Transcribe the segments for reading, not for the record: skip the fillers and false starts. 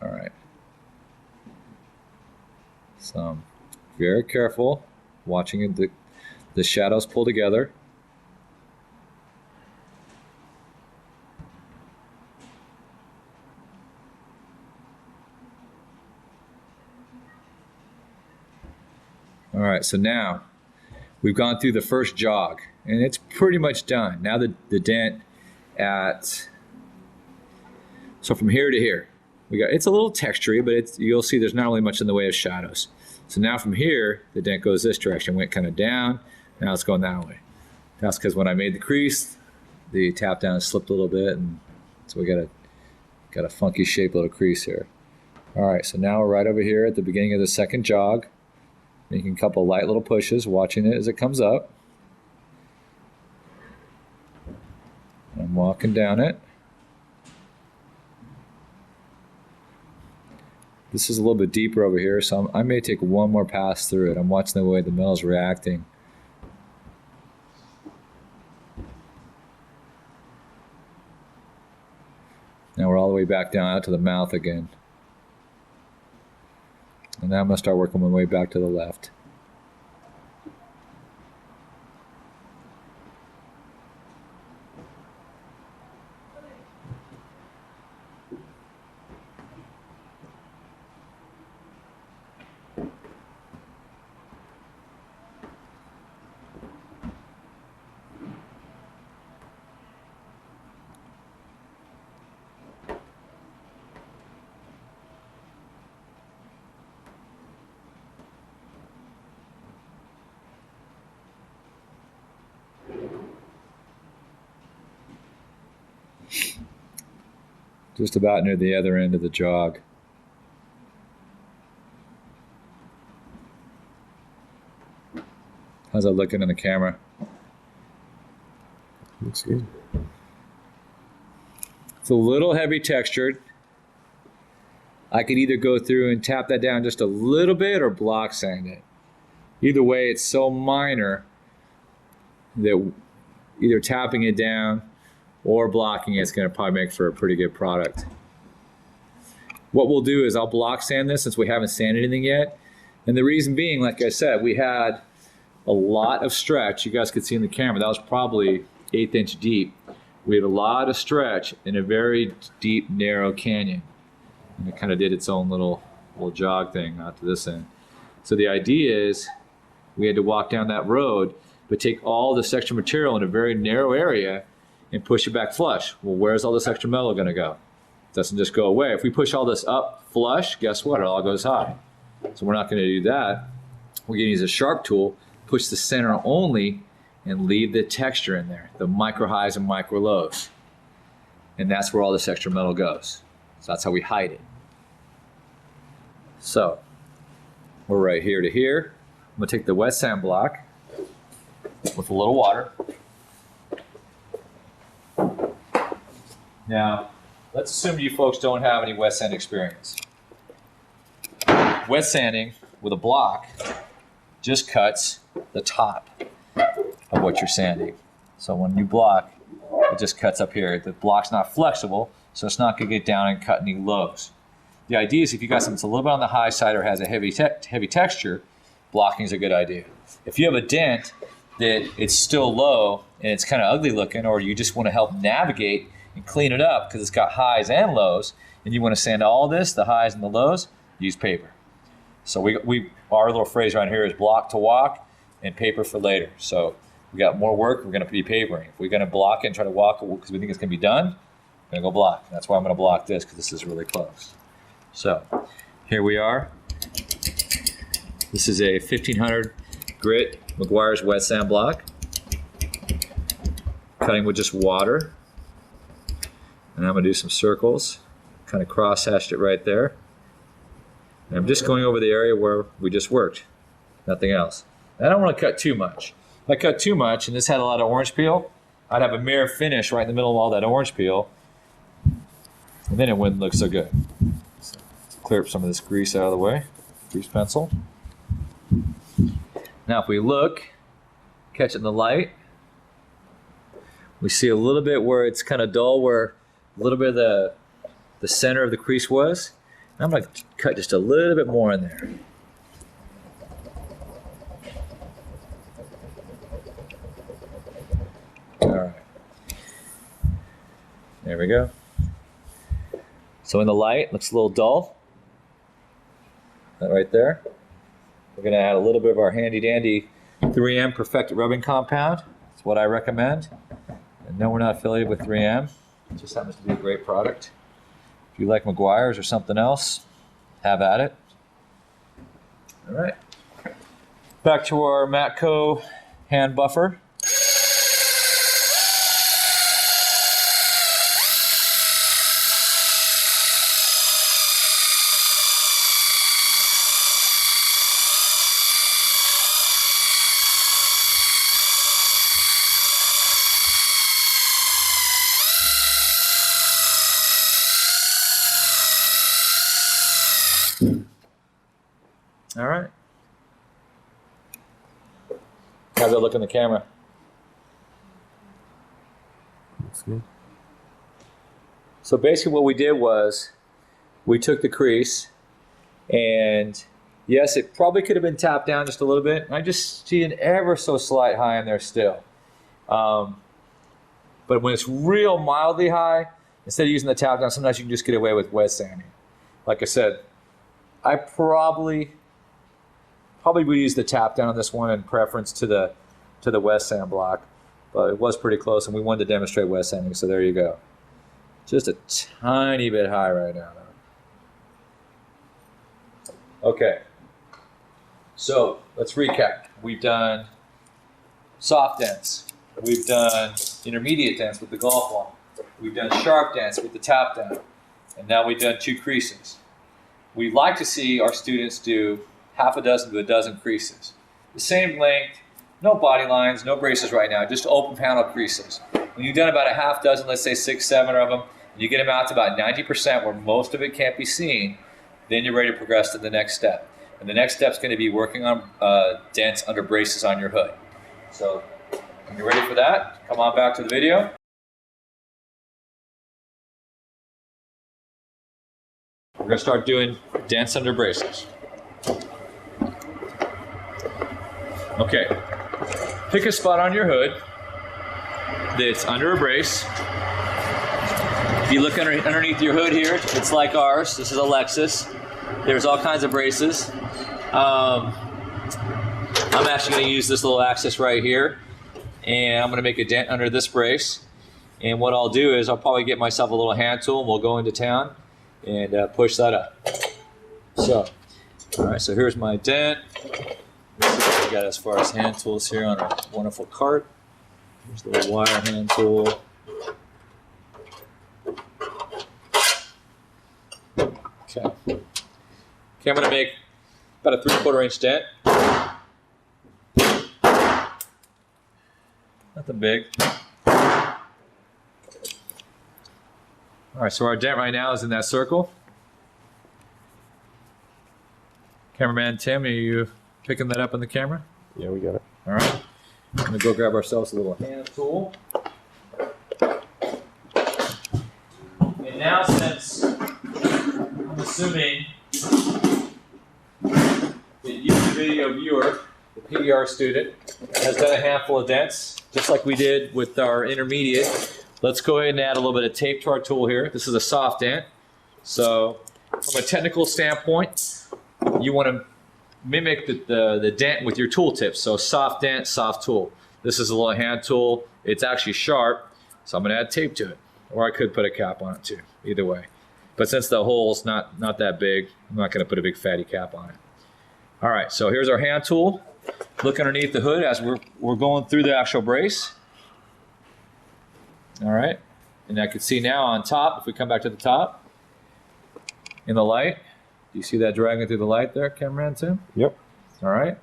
All right. So I'm very careful, watching the shadows pull together. All right, so now we've gone through the first jog, and it's pretty much done. Now the dent so from here to here, it's a little textury, but you'll see there's not really much in the way of shadows. So now from here, the dent goes this direction, went kind of down, now it's going that way. That's because when I made the crease, the tap down slipped a little bit, and so we got a funky shaped little crease here. All right, so now we're right over here at the beginning of the second jog, making a couple light little pushes, watching it as it comes up. I'm walking down it. This is a little bit deeper over here, so I may take one more pass through it. I'm watching the way the metal's reacting. Now we're all the way back down out to the mouth again. And now I'm going to start working my way back to the left. Just about near the other end of the jog. How's that looking in the camera? Looks good. It's a little heavy textured. I could either go through and tap that down just a little bit or block sand it. Either way, it's so minor that either tapping it down or blocking it's going to probably make for a pretty good product. What we'll do is I'll block sand this since we haven't sanded anything yet. And the reason being, like I said, we had a lot of stretch. You guys could see in the camera, that was probably 1/8 inch deep. We had a lot of stretch in a very deep, narrow canyon. And it kind of did its own little jog thing out to this end. So the idea is we had to walk down that road, but take all this extra material in a very narrow area and push it back flush. Well, where's all this extra metal going to go? It doesn't just go away. If we push all this up flush, guess what? It all goes high. So we're not going to do that. We're going to use a sharp tool, push the center only, and leave the texture in there, the micro highs and micro lows. And that's where all this extra metal goes. So that's how we hide it. So we're right here to here. I'm going to take the wet sand block with a little water. Now, let's assume you folks don't have any wet sand experience. Wet sanding with a block just cuts the top of what you're sanding. So when you block, it just cuts up here. The block's not flexible, so it's not going to get down and cut any lows. The idea is if you got something that's a little bit on the high side or has a heavy texture, blocking is a good idea. If you have a dent that it's still low and it's kind of ugly looking, or you just want to help navigate and clean it up because it's got highs and lows, and you want to sand all this, the highs and the lows, use paper. So our little phrase right here is block to walk and paper for later. So we got more work, we're going to be papering. If we're going to block it and try to walk because we think it's going to be done, we're going to go block. That's why I'm going to block this, because this is really close. So here we are. This is a 1500 grit Meguiar's wet sand block. Cutting with just water. And I'm going to do some circles. Kind of cross-hatched it right there. And I'm just going over the area where we just worked. Nothing else. And I don't want to cut too much. If I cut too much and this had a lot of orange peel, I'd have a mirror finish right in the middle of all that orange peel. And then it wouldn't look so good. So clear up some of this grease out of the way. Grease pencil. Now if we look, catch it in the light, we see a little bit where it's kind of dull, where a little bit of the center of the crease was. I'm going to cut just a little bit more in there. All right. There we go. So in the light, looks a little dull. That right there. We're going to add a little bit of our handy dandy 3M Perfected Rubbing Compound. That's what I recommend. And no, we're not affiliated with 3M. It just happens to be a great product. If you like Meguiar's or something else, have at it. All right. Back to our Matco hand buffer. All right. How's that look in the camera? Looks good. So basically what we did was we took the crease, and yes, it probably could have been tapped down just a little bit. I just see an ever so slight high in there still. But when it's real mildly high, instead of using the tap down, sometimes you can just get away with wet sanding. Like I said, I probably would use the tap down on this one in preference to the wet sand block, but it was pretty close, and we wanted to demonstrate wet sanding, so there you go. Just a tiny bit high right now. Okay, so let's recap. We've done soft dents. We've done intermediate dents with the golf ball. We've done sharp dents with the tap down, and now we've done 2 creases. We'd like to see our students do half a dozen to a dozen creases. The same length, no body lines, no braces right now, just open panel creases. When you've done about a half dozen, let's say 6, 7 of them, and you get them out to about 90% where most of it can't be seen, then you're ready to progress to the next step. And the next step is going to be working on dents under braces on your hood. So when you're ready for that, come on back to the video. We're going to start doing dents under braces. Okay, pick a spot on your hood that's under a brace. If you look underneath your hood here, it's like ours. This is a Lexus. There's all kinds of braces. I'm actually going to use this little axis right here, and I'm going to make a dent under this brace. And what I'll do is I'll probably get myself a little hand tool, and we'll go into town and push that up. So, all right, so here's my dent. Let's see what we got as far as hand tools here on our wonderful cart. Here's the little wire hand tool. Okay. Okay, I'm going to make about a 3/4 inch dent. Nothing big. All right, so our dent right now is in that circle. Cameraman Tim, are you picking that up on the camera? Yeah, we got it. All right. I'm going to go grab ourselves a little hand tool. And now, since I'm assuming the YouTube video viewer, the PDR student, has done a handful of dents, just like we did with our intermediate, let's go ahead and add a little bit of tape to our tool here. This is a soft dent. So from a technical standpoint, you want to mimic the dent with your tool tips. So soft dent, soft tool. This is a little hand tool. It's actually sharp, so I'm going to add tape to it. Or I could put a cap on it too, either way. But since the hole's not that big, I'm not going to put a big fatty cap on it. All right, so here's our hand tool. Look underneath the hood as we're going through the actual brace. All right, and I can see now on top, if we come back to the top, in the light, do you see that dragging through the light there, cameraman Tim? Yep. All right,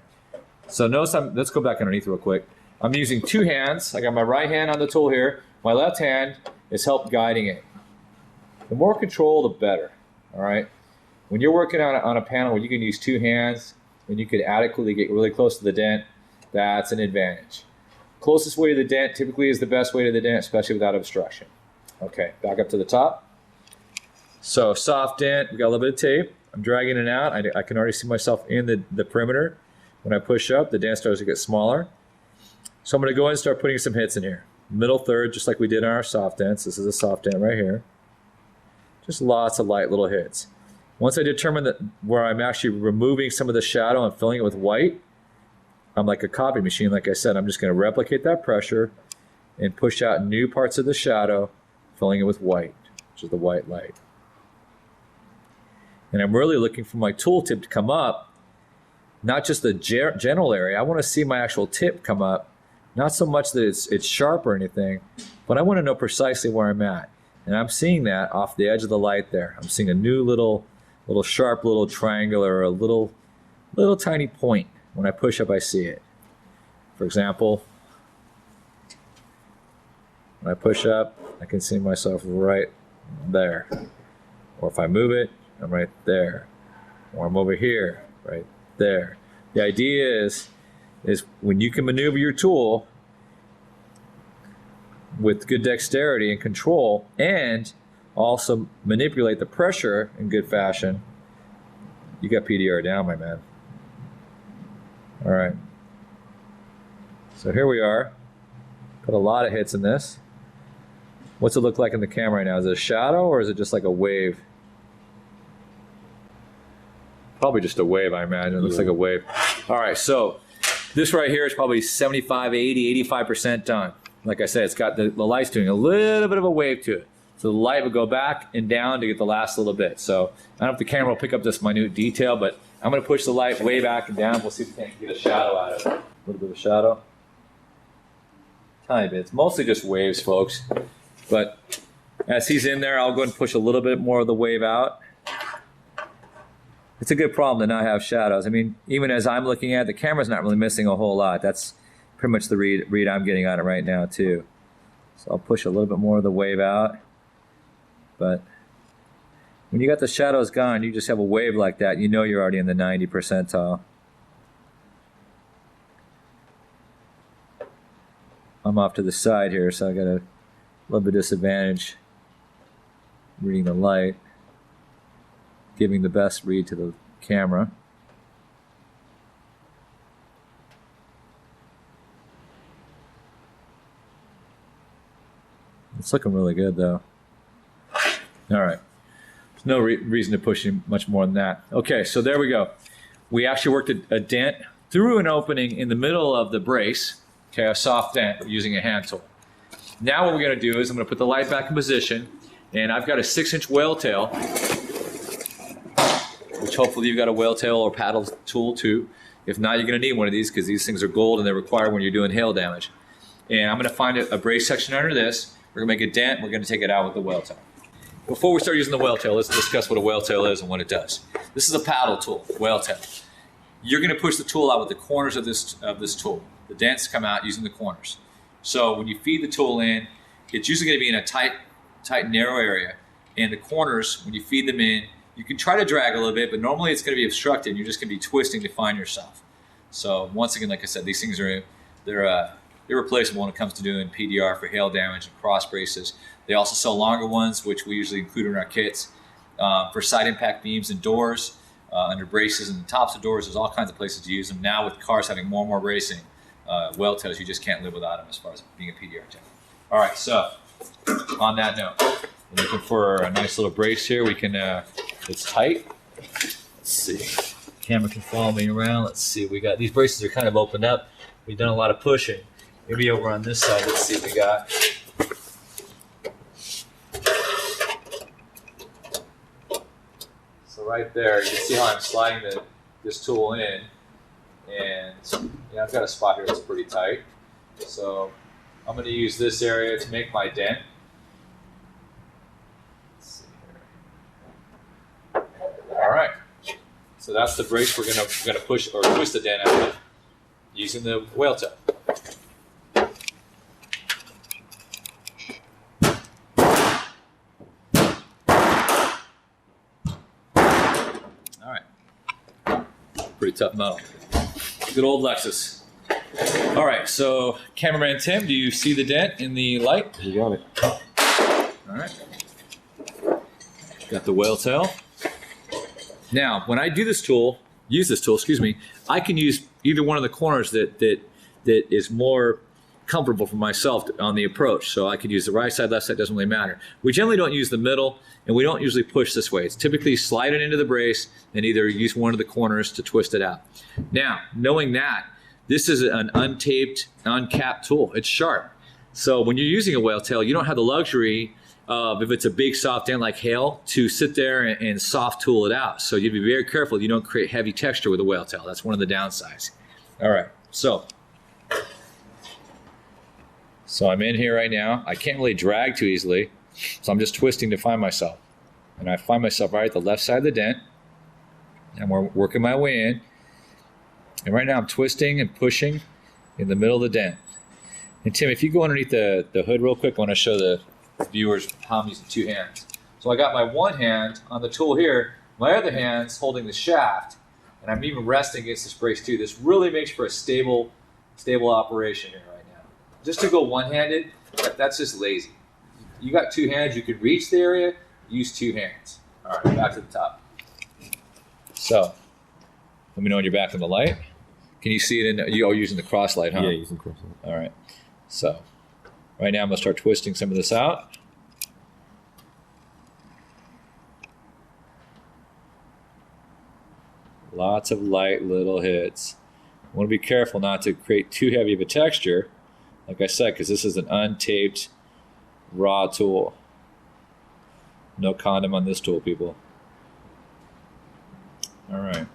so notice let's go back underneath real quick. I'm using 2 hands. I got my right hand on the tool here. My left hand is help guiding it. The more control, the better, all right? When you're working on a panel where you can use 2 hands and you could adequately get really close to the dent, that's an advantage. Closest way to the dent typically is the best way to the dent, especially without obstruction. Okay, back up to the top. So soft dent, we got a little bit of tape. I'm dragging it out. I can already see myself in the perimeter. When I push up, the dent starts to get smaller. So I'm going to go ahead and start putting some hits in here. Middle third, just like we did on our soft dents. This is a soft dent right here. Just lots of light little hits. Once I determine that where I'm actually removing some of the shadow and filling it with white, I'm like a copy machine. Like I said, I'm just going to replicate that pressure and push out new parts of the shadow, filling it with white, which is the white light. And I'm really looking for my tool tip to come up, not just the general area. I want to see my actual tip come up, not so much that it's sharp or anything, but I want to know precisely where I'm at. And I'm seeing that off the edge of the light there. I'm seeing a new little sharp little triangular, or a little tiny point. When I push up, I see it. For example, when I push up, I can see myself right there. Or if I move it, I'm right there. Or I'm over here, right there. The idea is when you can maneuver your tool with good dexterity and control, and also manipulate the pressure in good fashion, you got PDR down, my man. All right. So here we are. Put a lot of hits in this. What's it look like in the camera right now? Is it a shadow or is it just like a wave? Probably just a wave, I imagine. It looks like a wave. All right, so this right here is probably 75, 80, 85% done. Like I said, it's got the light's doing a little bit of a wave to it. So the light would go back and down to get the last little bit. So I don't know if the camera will pick up this minute detail, but I'm going to push the light way back and down. We'll see if we can get a shadow out of it. A little bit of a shadow. Tiny bit. It's mostly just waves, folks. But as he's in there, I'll go and push a little bit more of the wave out. It's a good problem to not have shadows. I mean, even as I'm looking at it, the camera's not really missing a whole lot. That's pretty much the read I'm getting on it right now, too. So I'll push a little bit more of the wave out. But when you got the shadows gone, you just have a wave like that, you know you're already in the 90 percentile. I'm off to the side here, so I got a little bit of disadvantage reading the light, giving the best read to the camera. It's looking really good, though. All right. There's no reason to push him much more than that. Okay, so there we go. We actually worked a dent through an opening in the middle of the brace. Okay, a soft dent using a hand tool. Now what we're going to do is I'm going to put the light back in position, and I've got a 6-inch whale tail, which hopefully you've got a whale tail or paddle tool too. If not, you're going to need one of these because these things are gold and they're required when you're doing hail damage. And I'm going to find a brace section under this. We're going to make a dent. We're going to take it out with the whale tail. Before we start using the whale tail, let's discuss what a whale tail is and what it does. This is a paddle tool, whale tail. You're going to push the tool out with the corners of this tool. The dents come out using the corners. So when you feed the tool in, it's usually going to be in a tight, narrow area. And the corners, when you feed them in, you can try to drag a little bit, but normally it's going to be obstructed. And you're just going to be twisting to find yourself. So once again, like I said, these things are they're irreplaceable when it comes to doing PDR for hail damage and cross braces. They also sell longer ones, which we usually include in our kits for side impact beams and doors, under braces and the tops of doors. There's all kinds of places to use them. Now with cars having more and more racing, whale tails, you just can't live without them as far as being a PDR tech. All right, so on that note, we're looking for a nice little brace here. We can, it's tight. Let's see. Camera can follow me around. Let's see. We got these braces are kind of opened up. We've done a lot of pushing. Maybe over on this side, let's see what we got. So right there, you can see how I'm sliding this tool in. And yeah, I've got a spot here that's pretty tight. So I'm going to use this area to make my dent. Let's see here. All right. So that's the brace we're going to push or twist the dent out of using the whale tail. All right. Pretty tough metal. Good old Lexus. All right, so cameraman Tim, do you see the dent in the light? You got it. All right. Got the whale tail. Now, when I use this tool, excuse me, I can use either one of the corners that is more comfortable for myself on the approach. So I could use the right side, left side, doesn't really matter. We generally don't use the middle, and we don't usually push this way. It's typically slide it into the brace and either use one of the corners to twist it out. Now, knowing that, this is an untaped, uncapped tool. It's sharp. So when you're using a whale tail, you don't have the luxury of, if it's a big soft dent like hail, to sit there and soft tool it out. So you'd be very careful you don't create heavy texture with a whale tail. That's one of the downsides. All right, so I'm in here right now. I can't really drag too easily, so I'm just twisting to find myself. And I find myself right at the left side of the dent, and we're working my way in. And right now I'm twisting and pushing in the middle of the dent. And Tim, if you go underneath the hood real quick, I want to show the viewers how I'm using two hands. So I got my one hand on the tool here, my other hand's holding the shaft, and I'm even resting against this brace too. This really makes for a stable operation here right now. Just to go one-handed, that's just lazy. You got two hands, you can reach the area, use two hands. All right, back to the top. So, let me know when you're back in the light. Can you see it you're using the cross light, huh? Yeah, using cross light. All right. So, right now I'm gonna start twisting some of this out. Lots of light little hits. I want to be careful not to create too heavy of a texture, like I said, because this is an untaped raw tool. No condom on this tool, people. All right.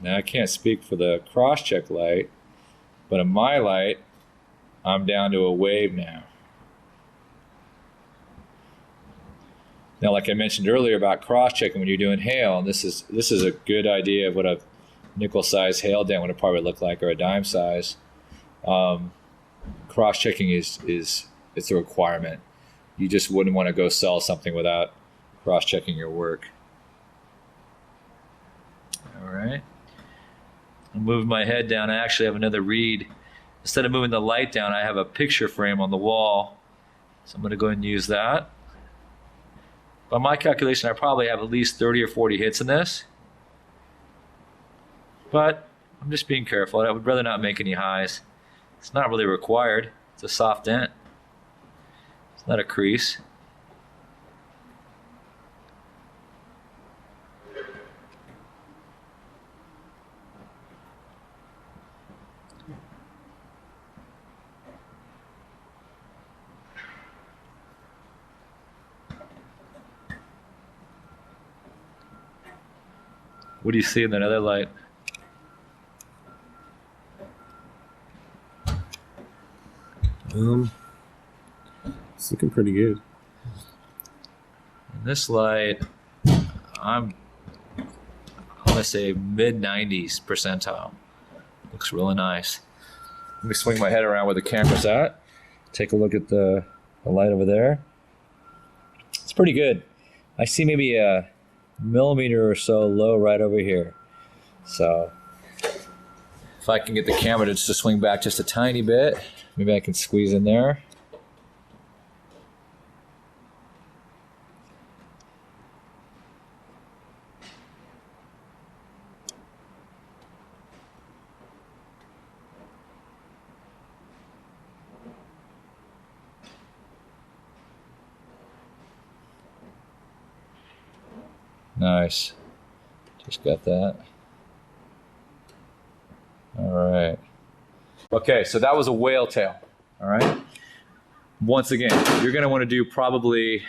Now I can't speak for the cross-check light, but in my light, I'm down to a wave now. Now, like I mentioned earlier about cross-checking when you're doing hail, and this is a good idea of what a nickel-size hail dent would probably look like, or a dime size. Cross-checking it's a requirement. You just wouldn't want to go sell something without cross-checking your work. All right. I'm moving my head down. I actually have another reed. Instead of moving the light down, I have a picture frame on the wall. So I'm going to go ahead and use that. By my calculation, I probably have at least 30 or 40 hits in this. But I'm just being careful. I would rather not make any highs. It's not really required. It's a soft dent. It's not a crease. What do you see in that other light? It's looking pretty good. In this light, I'm gonna say mid-90s percentile. Looks really nice. Let me swing my head around where the camera's at. Take a look at the light over there. It's pretty good. I see maybe a millimeter or so low right over here. So if I can get the camera to swing back just a tiny bit, maybe I can squeeze in there. Nice. Just got that. All right. Okay, so that was a whale tail. All right. Once again, you're going to want to do probably,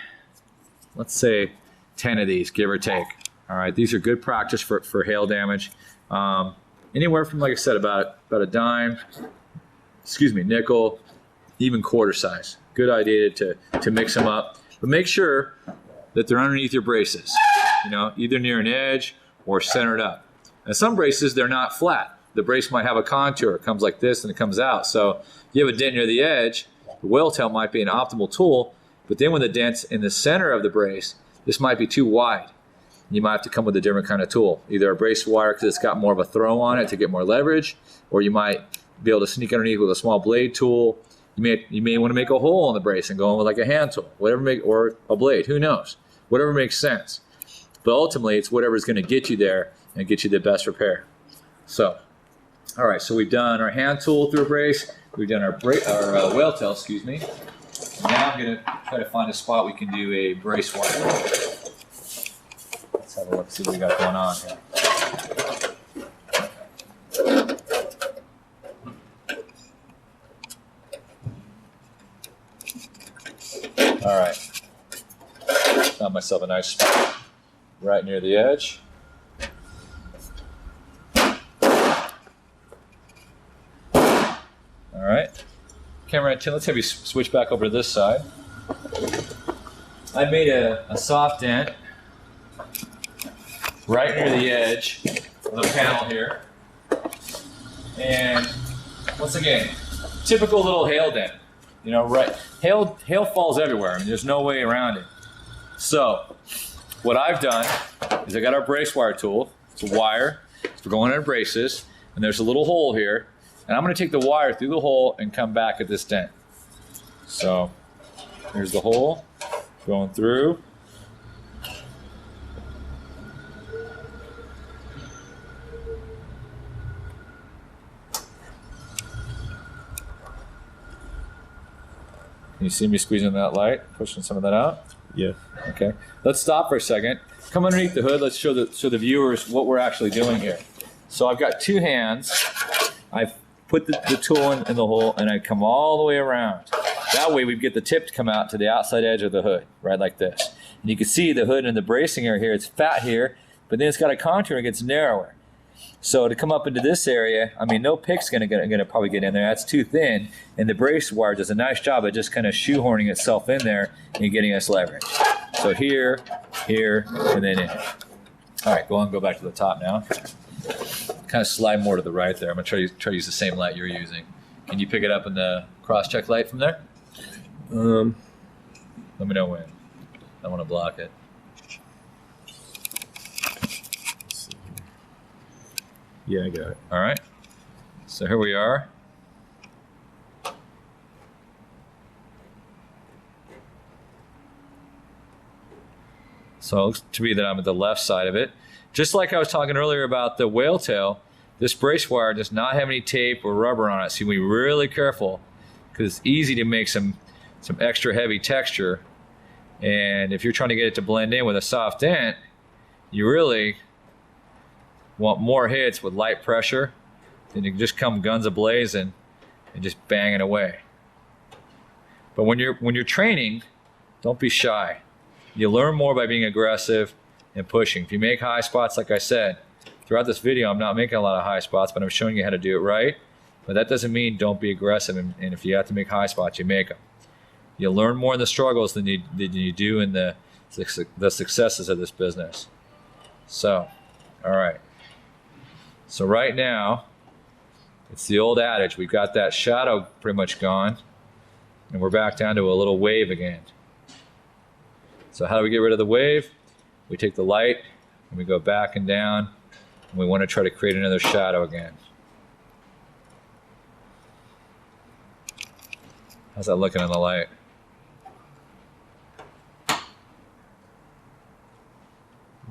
let's say, 10 of these, give or take. All right. These are good practice for hail damage. Anywhere from, like I said, about a dime, nickel, even quarter size. Good idea to mix them up. But make sure that they're underneath your braces. You know, either near an edge or centered up. And some braces, they're not flat. The brace might have a contour. It comes like this and it comes out. So if you have a dent near the edge, the whale tail might be an optimal tool, but then when the dent's in the center of the brace, this might be too wide. you might have to come with a different kind of tool, either a brace wire because it's got more of a throw on it to get more leverage, or you might be able to sneak underneath with a small blade tool. You may want to make a hole in the brace and go in with like a hand tool, or a blade, who knows, whatever makes sense. But ultimately, it's whatever's going to get you there and get you the best repair. So, all right, so we've done our hand tool through a brace, we've done our whale tail, excuse me. Now I'm going to try to find a spot we can do a brace wire. Let's have a look, see what we got going on here. All right, found myself a nice spot right near the edge. All right, camera 10, let's have you switch back over to this side. I made a soft dent right near the edge of the panel here. And once again, typical little hail dent. You know, right? Hail falls everywhere. I mean, there's no way around it. So, what I've done is I got our brace wire tool. It's a wire. We're going in braces, and there's a little hole here. And I'm going to take the wire through the hole and come back at this dent. So, here's the hole going through. Can you see me squeezing that light, pushing some of that out? Yeah. Okay. Let's stop for a second. Come underneath the hood. Let's show the viewers what we're actually doing here. So I've got two hands. I've put the tool in the hole, and I come all the way around. That way we get the tip to come out to the outside edge of the hood, right like this. And you can see the hood and the bracing area here. It's fat here, but then it's got a contour and it gets narrower. So to come up into this area, I mean, no pick's gonna probably get in there. That's too thin, and the brace wire does a nice job of just kind of shoehorning itself in there and getting us leverage. So here, and then in. All right, go back to the top now. Kind of slide more to the right there. I'm gonna try to use the same light you're using. Can you pick it up in the cross-check light from there? Let me know when. I want to block it. Yeah, I got it. All right. So here we are. So it looks to be that I'm at the left side of it. Just like I was talking earlier about the whale tail, this brace wire does not have any tape or rubber on it. So you want to be really careful because it's easy to make some extra heavy texture. And if you're trying to get it to blend in with a soft dent, you really want more hits with light pressure, then you can just come guns a-blazing and just banging away. But when you're training, don't be shy. You learn more by being aggressive and pushing. If you make high spots, like I said, throughout this video, I'm not making a lot of high spots, but I'm showing you how to do it right. But that doesn't mean don't be aggressive, and if you have to make high spots, you make them. You learn more in the struggles than you do in the successes of this business. So, all right. So right now, it's the old adage. We've got that shadow pretty much gone, and we're back down to a little wave again. So how do we get rid of the wave? We take the light, and we go back and down, and we want to try to create another shadow again. How's that looking in the light?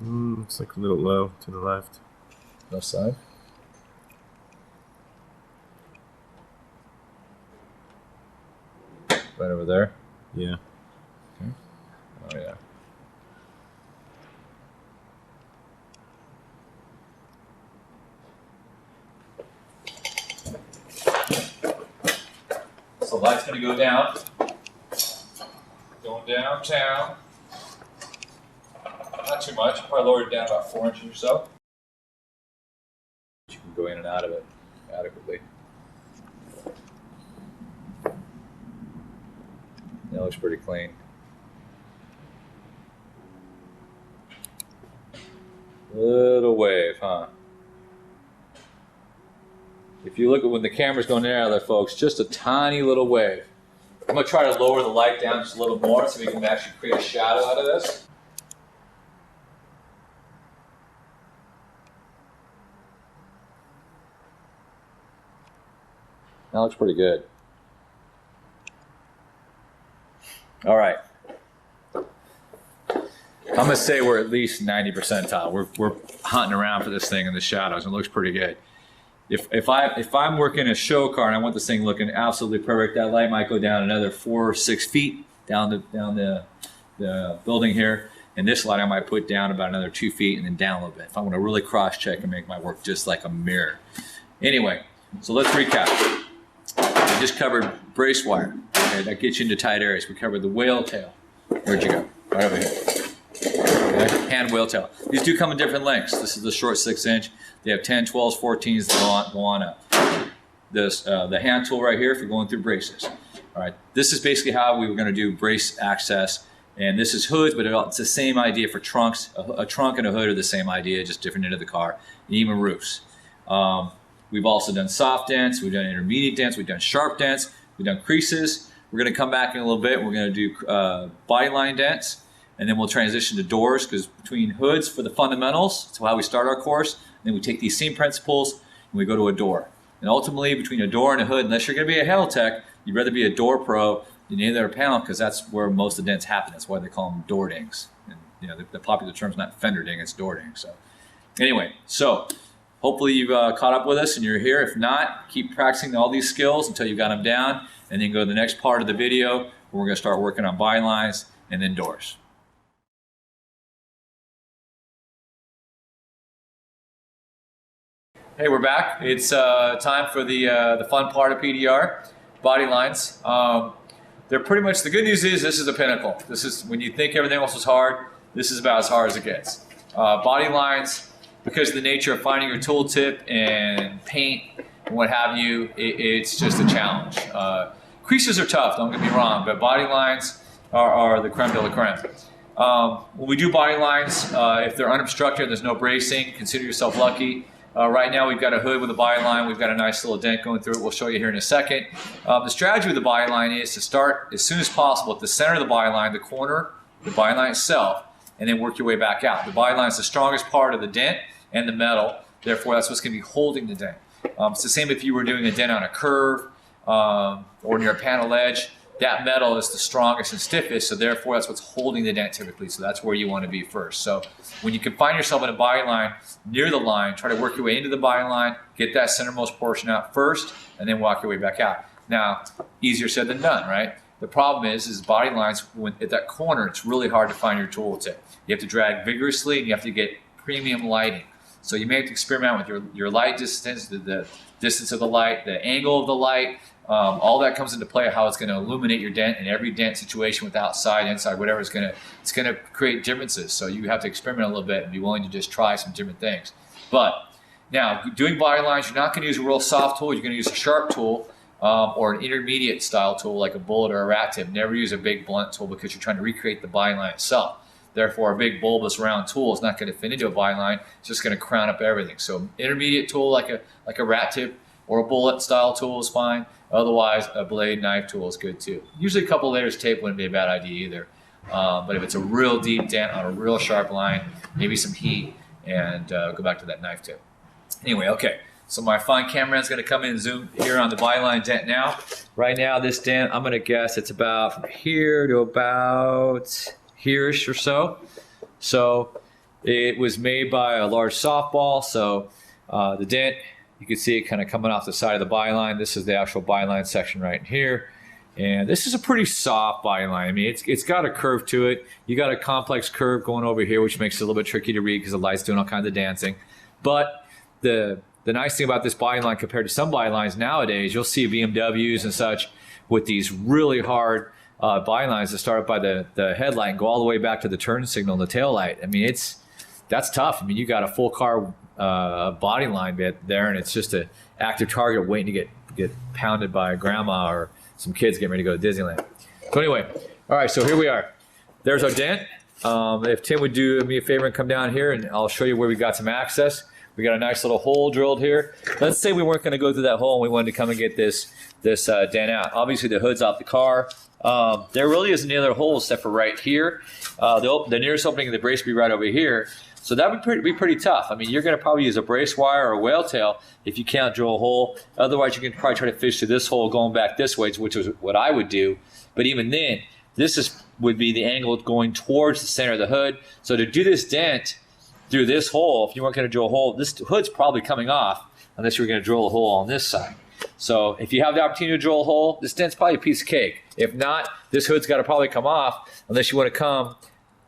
Looks like a little low to the left. Left side. Right over there. Yeah. Okay. Oh yeah. So light's gonna go down. Going downtown. Not too much. Probably lower it down about 4 inches or so. You can go in and out of it adequately. That looks pretty clean. Little wave, huh? If you look at when the camera's going in and out of there, folks, just a tiny little wave. I'm going to try to lower the light down just a little more so we can actually create a shadow out of this. That looks pretty good. All right. I'm gonna say we're at least 90 percentile. We're hunting around for this thing in the shadows. It looks pretty good. If I'm working a show car and I want this thing looking absolutely perfect, that light might go down another 4 or 6 feet down the building here. And this light I might put down about another 2 feet and then down a little bit. If I want to really cross check and make my work just like a mirror. Anyway, so let's recap. We just covered brace wire. Okay, that gets you into tight areas. We covered the whale tail. Where'd you go? Right over here. Okay, hand whale tail. These do come in different lengths. This is the short 6-inch. They have 10, 12s, 14s that go on up. The hand tool right here if you're going through braces. All right, this is basically how we were going to do brace access. And this is hoods, but it's the same idea for trunks. A trunk and a hood are the same idea, just different end of the car, and even roofs. We've also done soft dents, we've done intermediate dents, we've done sharp dents, we've done creases. We're going to come back in a little bit. We're going to do body line dents, and then we'll transition to doors, because between hoods for the fundamentals, that's how we start our course, and then we take these same principles and we go to a door. And ultimately, between a door and a hood, unless you're going to be a hail tech, you'd rather be a door pro than any other panel, because that's where most of the dents happen. That's why they call them door dings. And you know, the popular term is not fender ding, it's door ding. So anyway, so hopefully you've caught up with us and you're here. If not, keep practicing all these skills until you've got them down, and then go to the next part of the video where we're going to start working on bylines and then doors. Hey, we're back. It's time for the fun part of PDR, body lines. They're pretty much, the good news is this is the pinnacle. This is, when you think everything else was hard, this is about as hard as it gets. Body lines, because of the nature of finding your tool tip and paint and what have you, it's just a challenge. Creases are tough, don't get me wrong, but body lines are the creme de la creme. When we do body lines, if they're unobstructed, there's no bracing, consider yourself lucky. Right now we've got a hood with a body line. We've got a nice little dent going through it. We'll show you here in a second. The strategy with the body line is to start as soon as possible at the center of the body line, the corner, the body line itself, and then work your way back out. The body line is the strongest part of the dent and the metal. Therefore, that's what's going to be holding the dent. It's the same if you were doing a dent on a curve or near a panel edge. That metal is the strongest and stiffest, so therefore that's what's holding the dent typically. So that's where you want to be first. So when you can find yourself in a body line near the line, try to work your way into the body line, get that centermost portion out first, and then walk your way back out. Now, easier said than done, right? The problem is body lines, when at that corner, it's really hard to find your tool tip. You have to drag vigorously, and you have to get premium lighting. So you may have to experiment with your light distance, the distance of the light, the angle of the light. All that comes into play, how it's going to illuminate your dent, and every dent situation with outside, inside, whatever, it's going to create differences. So you have to experiment a little bit and be willing to just try some different things. But now, doing body lines, you're not going to use a real soft tool. You're going to use a sharp tool or an intermediate style tool like a bullet or a rat tip. Never use a big blunt tool because you're trying to recreate the body line itself. Therefore, a big bulbous round tool is not going to fit into a body line. It's just going to crown up everything. So intermediate tool like a rat tip or a bullet style tool is fine. Otherwise, a blade knife tool is good too. Usually a couple layers of tape wouldn't be a bad idea either. But if it's a real deep dent on a real sharp line, maybe some heat, and go back to that knife tip. Anyway, okay. So my fine cameraman's going to come in and zoom here on the body line dent now. Right now, this dent, I'm going to guess it's about from here to about here-ish or so. So it was made by a large softball. So the dent, you can see it kind of coming off the side of the body line. This is the actual body line section right here. And this is a pretty soft body line. I mean, it's got a curve to it. You got a complex curve going over here, which makes it a little bit tricky to read because the light's doing all kinds of dancing. But the nice thing about this body line compared to some body lines nowadays, you'll see BMWs and such with these really hard body lines that start up by the headlight and go all the way back to the turn signal and the tail light. I mean, that's tough. I mean, you got a full car body line bit there, and it's just an active target waiting to get pounded by grandma or some kids getting ready to go to Disneyland. So anyway, all right, so here we are. There's our dent. If Tim would do me a favor and come down here, and I'll show you where we got some access. We got a nice little hole drilled here. Let's say we weren't going to go through that hole and we wanted to come and get this dent out. Obviously, the hood's off the car. There really isn't any other hole except for right here. The nearest opening of the brace would be right over here. So that would be pretty tough. I mean, you're going to probably use a brace wire or a whale tail if you can't drill a hole. Otherwise, you can probably try to fish through this hole going back this way, which is what I would do. But even then, would be the angle going towards the center of the hood. So to do this dent through this hole, if you weren't going to drill a hole, this hood's probably coming off unless you're going to drill a hole on this side. So if you have the opportunity to drill a hole, this dent's probably a piece of cake. If not, this hood's got to probably come off unless you want to come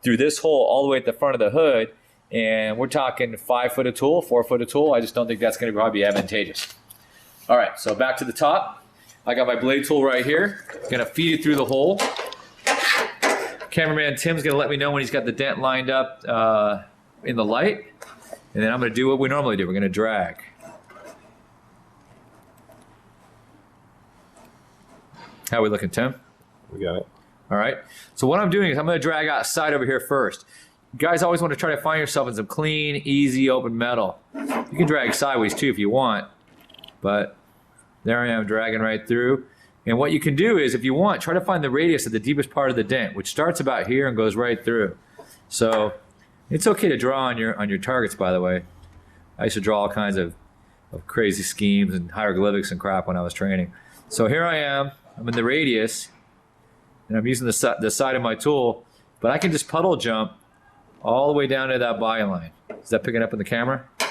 through this hole all the way at the front of the hood. And we're talking 5 foot of tool, 4 foot of tool. I just don't think that's going to probably be advantageous. All right, so back to the top. I got my blade tool right here. Going to feed it through the hole. Cameraman Tim's going to let me know when he's got the dent lined up in the light. And then I'm going to do what we normally do. We're going to drag. How are we looking, Tim? We got it. All right. So what I'm doing is I'm going to drag outside over here first. You guys always want to try to find yourself in some clean, easy, open metal. You can drag sideways too if you want. But there I am dragging right through. And what you can do is, if you want, try to find the radius of the deepest part of the dent, which starts about here and goes right through. So it's okay to draw on your targets, by the way. I used to draw all kinds of crazy schemes and hieroglyphics and crap when I was training. So here I am. I'm in the radius, and I'm using the side of my tool, but I can just puddle jump all the way down to that body line. Is that picking up in the camera? A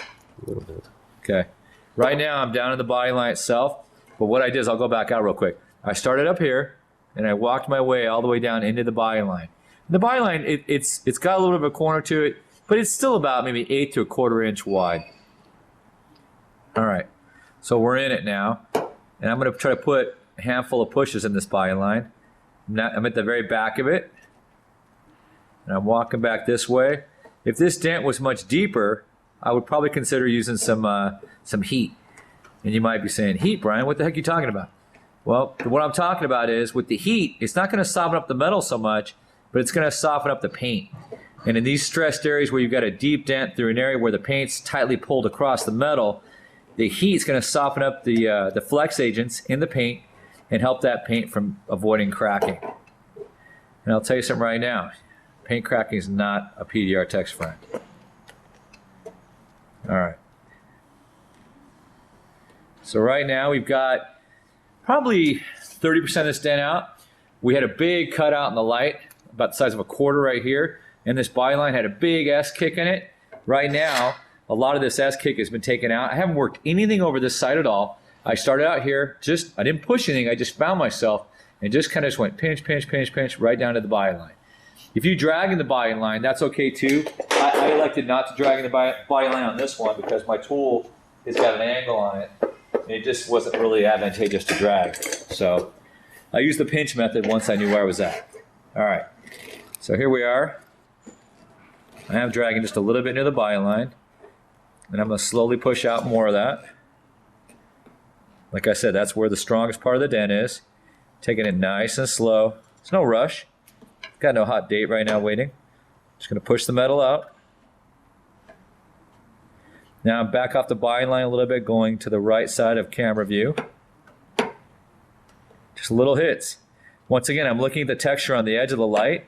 little bit. Okay. Right now I'm down in the body line itself, but what I did is, I'll go back out real quick. I started up here, and I walked my way all the way down into the body line. The body line, it's got a little bit of a corner to it, but it's still about maybe 1/8 to 1/4 inch wide. All right. So we're in it now, and I'm going to try to put a handful of pushes in this body line. I'm at the very back of it, and I'm walking back this way. If this dent was much deeper, I would probably consider using some heat. And you might be saying, heat, Brian, what the heck are you talking about? Well, what I'm talking about is, with the heat, it's not going to soften up the metal so much, but it's going to soften up the paint. And in these stressed areas where you've got a deep dent through an area where the paint's tightly pulled across the metal, the heat's going to soften up the flex agents in the paint and help that paint from avoiding cracking. And I'll tell you something right now. Paint cracking is not a PDR tech's friend. All right. So right now we've got probably 30% of this dent out. We had a big cutout in the light, about the size of a quarter right here. And this body line had a big S-kick in it. Right now, a lot of this S-kick has been taken out. I haven't worked anything over this side at all. I started out here, I didn't push anything, I just found myself and just kind of just went pinch, pinch, pinch, pinch right down to the body line. If you drag in the body line, that's okay too. I elected not to drag in the body line on this one because my tool has got an angle on it, and it just wasn't really advantageous to drag. So I used the pinch method once I knew where I was at. All right, so here we are. I am dragging just a little bit near the body line, and I'm going to slowly push out more of that. Like I said, that's where the strongest part of the dent is. Taking it nice and slow. There's no rush. Got no hot date right now waiting. Just going to push the metal out. Now I'm back off the body line a little bit, going to the right side of camera view. Just little hits. Once again, I'm looking at the texture on the edge of the light.